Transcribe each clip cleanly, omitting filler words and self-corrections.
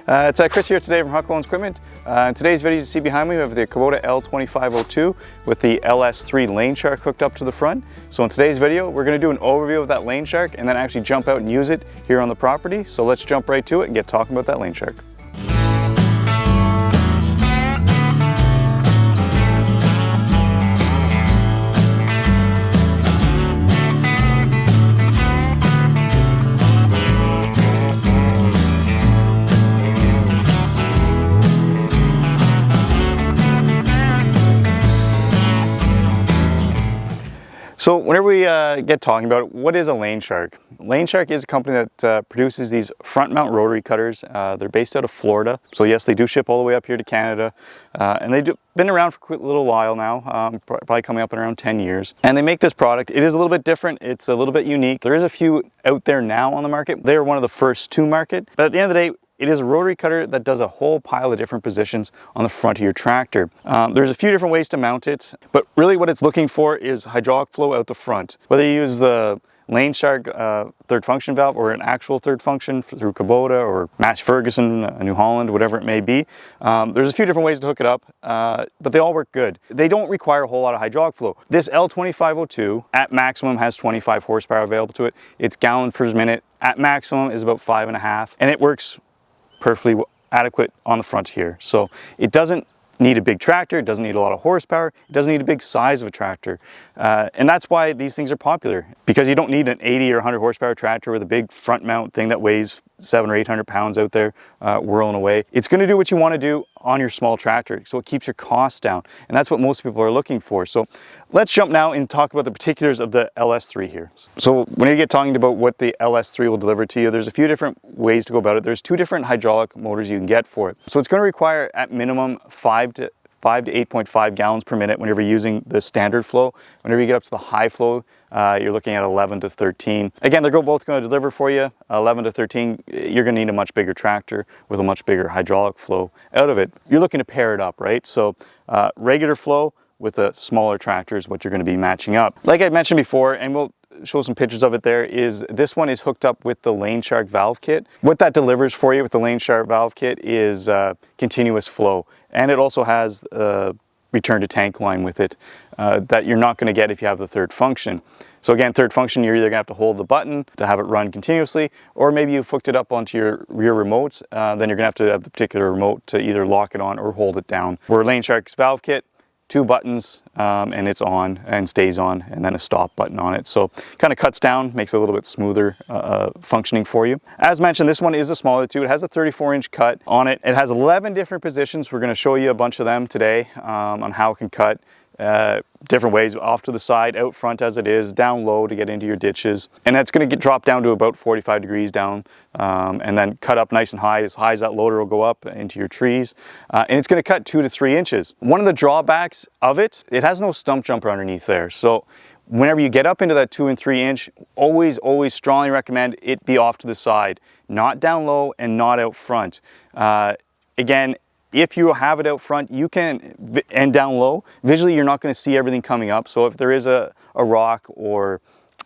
It's Chris here today from Huckabones Equipment. In today's video, you see behind me, we have the Kubota L2502 with the LS3 LaneShark hooked up to the front. So in today's video, we're going to do an overview of that LaneShark and then actually jump out and use it here on the property. So let's jump right to it and get talking about that LaneShark. So whenever we get talking about it, what is a LaneShark? LaneShark is a company that produces these front mount rotary cutters. They're based out of Florida. So yes, they do ship all the way up here to Canada. And they've been around for a little while now, probably coming up in around 10 years. And they make this product. It is a little bit different. It's a little bit unique. There is a few out there now on the market. They're one of the first to market. But at the end of the day, it is a rotary cutter that does a whole pile of different positions on the front of your tractor. There's a few different ways to mount it, but really what it's looking for is hydraulic flow out the front. Whether you use the LaneShark third function valve or an actual third function through Kubota or Massey Ferguson, New Holland, whatever it may be. There's a few different ways to hook it up, but they all work good. They don't require a whole lot of hydraulic flow. This L2502 at maximum has 25 horsepower available to it. Its gallons per minute at maximum is about 5.5, and it works perfectly adequate on the front here. So it doesn't need a big tractor, it doesn't need a lot of horsepower, it doesn't need a big size of a tractor. And that's why these things are popular, because you don't need an 80 or 100 horsepower tractor with a big front mount thing that weighs 700 or 800 pounds out there whirling away. It's going to do what you want to do on your small tractor, so it keeps your costs down, and that's what most people are looking for. So let's jump now and talk about the particulars of the LS3 here. So when you get talking about what the LS3 will deliver to you, there's a few different ways to go about it. There's two different hydraulic motors you can get for it. So it's going to require at minimum 5 to 8.5 gallons per minute whenever you're using the standard flow. Whenever you get up to the high flow, you're looking at 11 to 13. Again, they're both going to deliver for you 11 to 13. You're going to need a much bigger tractor with a much bigger hydraulic flow out of it. You're looking to pair it up, right? So regular flow with a smaller tractor is what you're going to be matching up. Like I mentioned before, and we'll show some pictures of it there, is this one is hooked up with the LaneShark valve kit. What that delivers for you with the LaneShark valve kit is continuous flow. And it also has return to tank line with it that you're not going to get if you have the third function. So again, third function, you're either going to have to hold the button to have it run continuously, or maybe you've hooked it up onto your rear remotes, then you're going to have to have the particular remote to either lock it on or hold it down. Where LaneShark's valve kit, 2 buttons and it's on and stays on, and then a stop button on it. So kind of cuts down, makes it a little bit smoother functioning for you. As mentioned, this one is a smaller too. It has a 34-inch cut on it. It has 11 different positions. We're going to show you a bunch of them today on how it can cut different ways, off to the side, out front as it is, down low to get into your ditches. And that's going to drop down to about 45 degrees down and then cut up nice and high as that loader will go up into your trees. And it's going to cut 2 to 3 inches. One of the drawbacks of it, it has no stump jumper underneath there. So whenever you get up into that 2 and 3 inch, always strongly recommend it be off to the side, not down low and not out front. Again, if you have it out front, you can, and down low, visually you're not going to see everything coming up. So if there is a rock or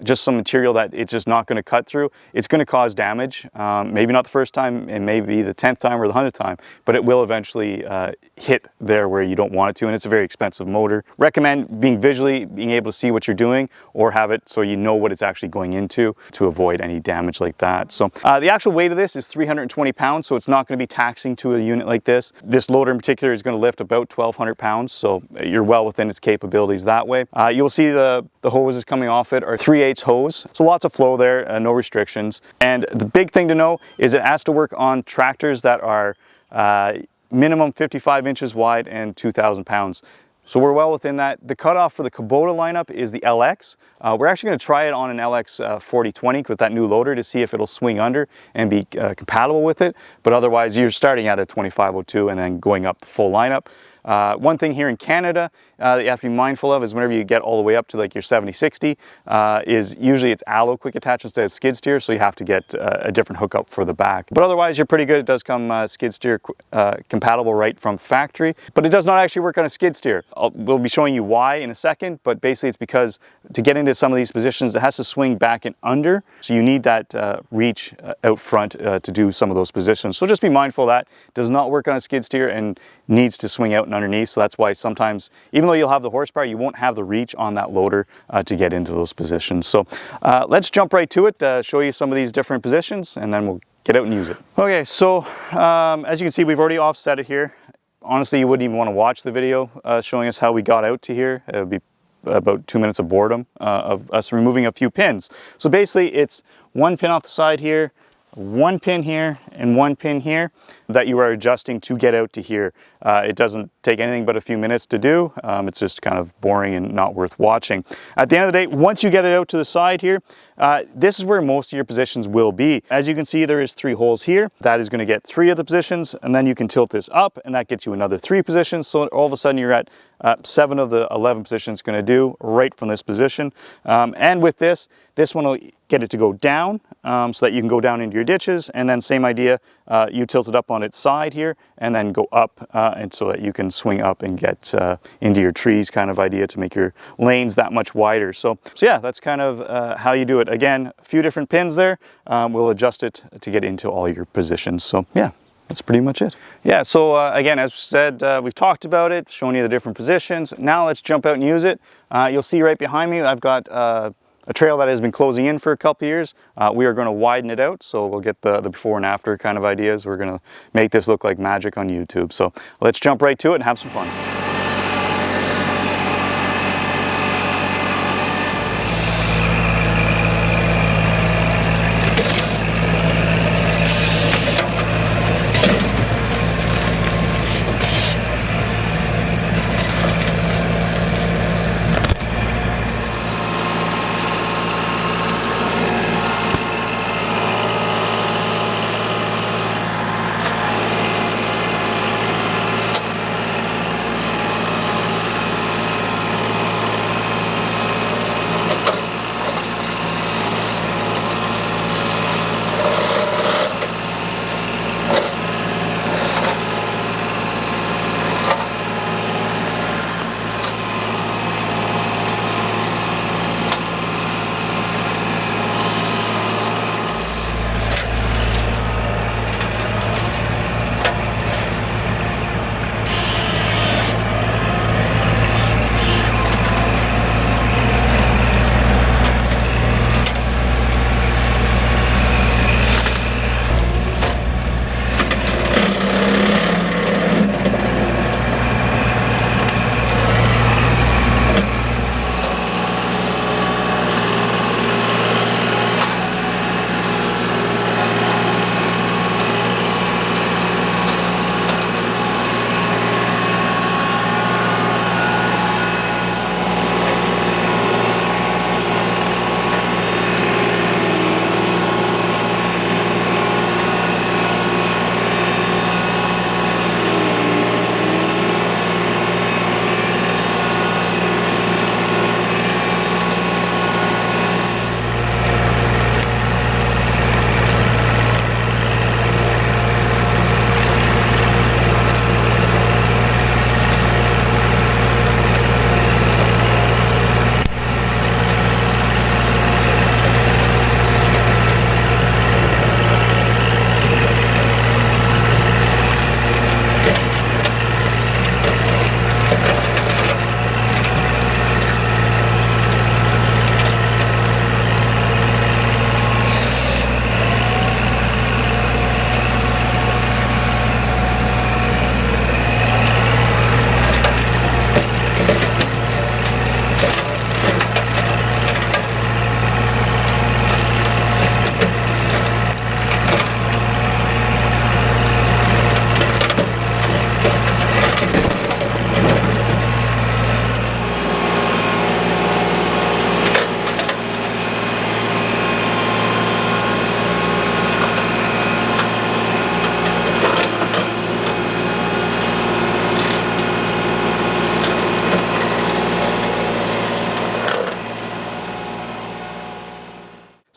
just some material that it's just not going to cut through, it's going to cause damage. Maybe not the first time, and maybe the 10th time or the 100th time, but it will eventually hit there where you don't want it to, and it's a very expensive motor. Recommend being able to see what you're doing, or have it so you know what it's actually going into to avoid any damage like that. So the actual weight of this is 320 pounds, so it's not going to be taxing to a unit like this. This loader in particular is going to lift about 1,200 pounds, so you're well within its capabilities that way. You'll see the hoses coming off it are 3/8 hose, so lots of flow there, no restrictions. And the big thing to know is it has to work on tractors that are minimum 55 inches wide and 2,000 pounds. So we're well within that. The cutoff for the Kubota lineup is the LX. We're actually going to try it on an LX 4020 with that new loader to see if it'll swing under and be compatible with it. But otherwise, you're starting at a 2502 and then going up the full lineup. One thing here in Canada that you have to be mindful of is whenever you get all the way up to like your 70-60, is usually it's alloy quick attach instead of skid steer, so you have to get a different hookup for the back. But otherwise, you're pretty good. It does come skid steer compatible right from factory, but it does not actually work on a skid steer. We'll be showing you why in a second, but basically it's because to get into some of these positions, it has to swing back and under, so you need that reach out front to do some of those positions. So just be mindful of that. It does not work on a skid steer and needs to swing out and underneath, so that's why sometimes, even though you'll have the horsepower, you won't have the reach on that loader to get into those positions. So let's jump right to it, show you some of these different positions, and then we'll get out and use it. Okay, so as you can see, we've already offset it here. Honestly, you wouldn't even want to watch the video showing us how we got out to here. It would be about 2 minutes of boredom of us removing a few pins. So basically it's one pin off the side here, one pin here, and one pin here that you are adjusting to get out to here. It doesn't take anything but a few minutes to do. It's just kind of boring and not worth watching. At the end of the day, once you get it out to the side here, this is where most of your positions will be. As you can see, there is 3 holes here. That is going to get 3 of the positions, and then you can tilt this up, and that gets you another 3 positions. So all of a sudden you're at 7 of the 11 positions going to do right from this position. And with this one will get it to go down so that you can go down into your ditches, and then same idea, you tilt it up on its side here and then go up and so that you can swing up and get into your trees kind of idea to make your lanes that much wider. So yeah, that's kind of how you do it. Again, a few different pins there. We'll adjust it to get into all your positions. So yeah, that's pretty much it. Yeah, so again, as said, we've talked about it, shown you the different positions. Now let's jump out and use it. You'll see right behind me, I've got a trail that has been closing in for a couple years. We are going to widen it out, so we'll get the before and after kind of ideas. We're going to make this look like magic on YouTube. So let's jump right to it and have some fun.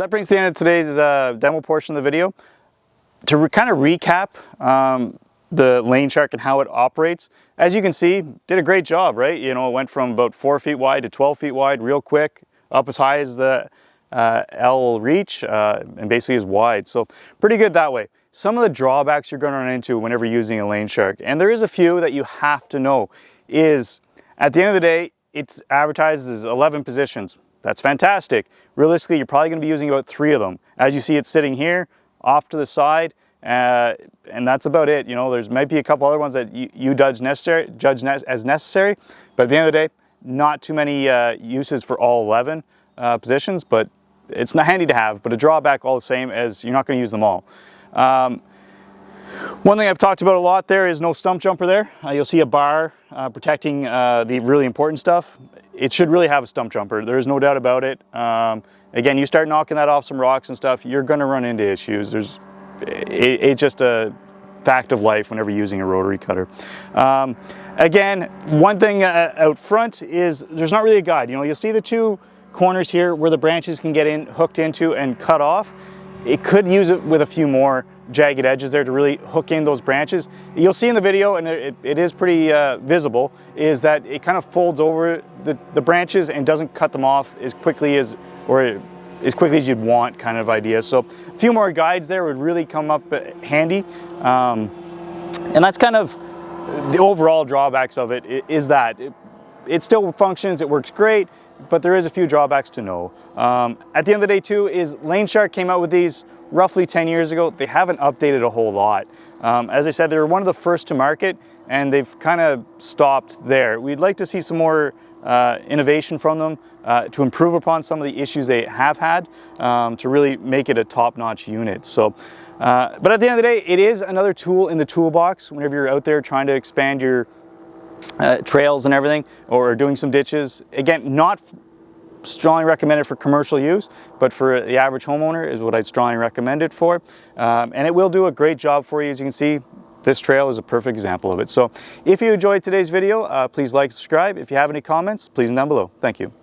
that brings the end of today's demo portion of the video. To kind of recap the LaneShark and how it operates, as you can see, did a great job, right? You know, it went from about 4 feet wide to 12 feet wide real quick, up as high as the L will reach, and basically as wide. So pretty good that way. Some of the drawbacks you're going to run into whenever using a LaneShark, and there is a few that you have to know, is at the end of the day, it's advertised as 11 positions. That's fantastic. Realistically, you're probably going to be using about 3 of them. As you see, it's sitting here, off to the side, and that's about it. You know, there's might be a couple other ones that you judge as necessary, but at the end of the day, not too many uses for all 11 positions, but it's not handy to have, but a drawback all the same, as you're not going to use them all. One thing I've talked about a lot there is no stump jumper there. You'll see a bar protecting the really important stuff. It should really have a stump jumper. There's no doubt about it. Again, you start knocking that off some rocks and stuff, you're going to run into issues. It's just a fact of life whenever using a rotary cutter. Again, one thing out front is there's not really a guide. You know, you'll see the 2 corners here where the branches can get hooked into and cut off. It could use it with a few more jagged edges there to really hook in those branches. You'll see in the video, and it is pretty visible, is that it kind of folds over the branches and doesn't cut them off as quickly as you'd want, kind of idea. So a few more guides there would really come up handy. And that's kind of the overall drawbacks of it, is that it still functions, it works great, but there is a few drawbacks to know. At the end of the day too, is LaneShark came out with these roughly 10 years ago. They haven't updated a whole lot. As I said, they were one of the first to market, and they've kind of stopped there. We'd like to see some more innovation from them to improve upon some of the issues they have had, to really make it a top-notch unit. So, but at the end of the day, it is another tool in the toolbox whenever you're out there trying to expand your trails and everything, or doing some ditches. Again, not strongly recommended for commercial use, but for the average homeowner is what I'd strongly recommend it for. And it will do a great job for you. As you can see, this trail is a perfect example of it. So if you enjoyed today's video, please like, subscribe. If you have any comments, please down below. Thank you.